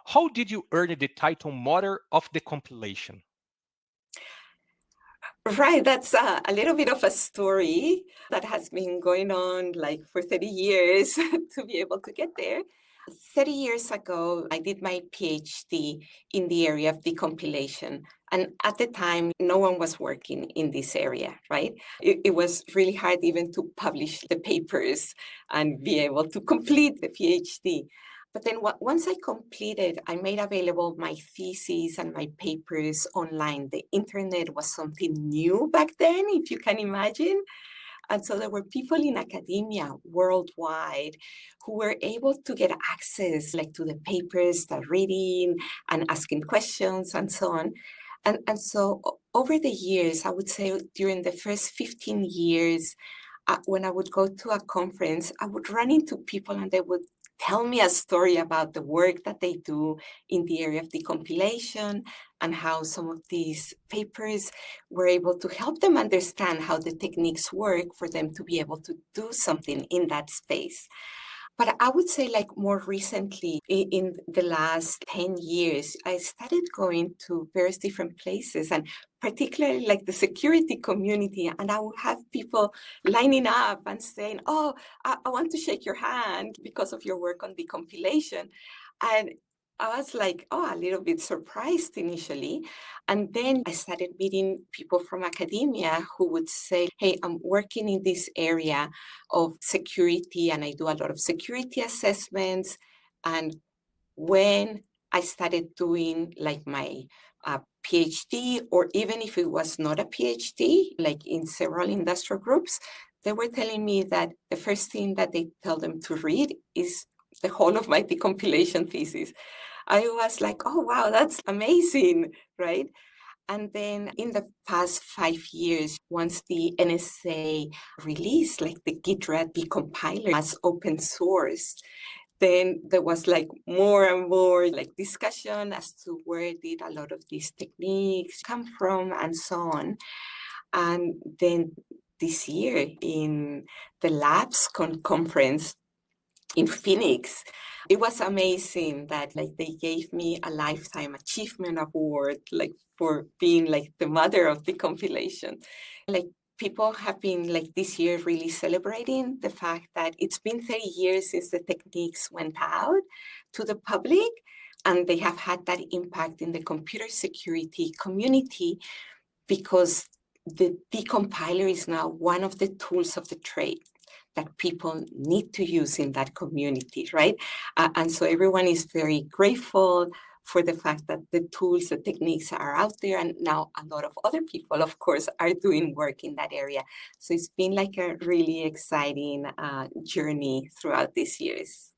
How did you earn the title Mother of Decompilation? Right, that's a little bit of a story that has been going on like for 30 years to be able to get there. 30 years ago, I did my PhD in the area of decompilation. And at the time, no one was working in this area, right? It was really hard even to publish the papers and be able to complete the PhD. But then once I completed, I made available my thesis and my papers online. The internet was something new back then, if you can imagine. And so there were people in academia worldwide who were able to get access like to the papers, the reading and asking questions and so on. And so over the years, I would say during the first 15 years, when I would go to a conference, I would run into people and they would tell me a story about the work that they do in the area of decompilation and how some of these papers were able to help them understand how the techniques work for them to be able to do something in that space. But I would say like more recently, in the last 10 years, I started going to various different places and particularly like the security community. And I would have people lining up and saying, oh, I want to shake your hand because of your work on decompilation. And I was like, oh, a little bit surprised initially. And then I started meeting people from academia who would say, hey, I'm working in this area of security and I do a lot of security assessments. And when I started doing like my PhD, or even if it was not a PhD, like in several industrial groups, they were telling me that the first thing that they tell them to read is the whole of my decompilation thesis. I was like, oh, wow, that's amazing, right? And then in the past 5 years, once the NSA released like the GitRat decompiler as open source, then there was like more and more like discussion as to where did a lot of these techniques come from and so on. And then this year in the Labs conference in Phoenix, it was amazing that like they gave me a lifetime achievement award, like for being like the mother of the compilation. Like people have been like this year really celebrating the fact that it's been 30 years since the techniques went out to the public, and they have had that impact in the computer security community because the decompiler is now one of the tools of the trade that people need to use in that community, right? And so everyone is very grateful for the fact that the tools, the techniques are out there. And now a lot of other people, of course, are doing work in that area. So it's been like a really exciting journey throughout these years.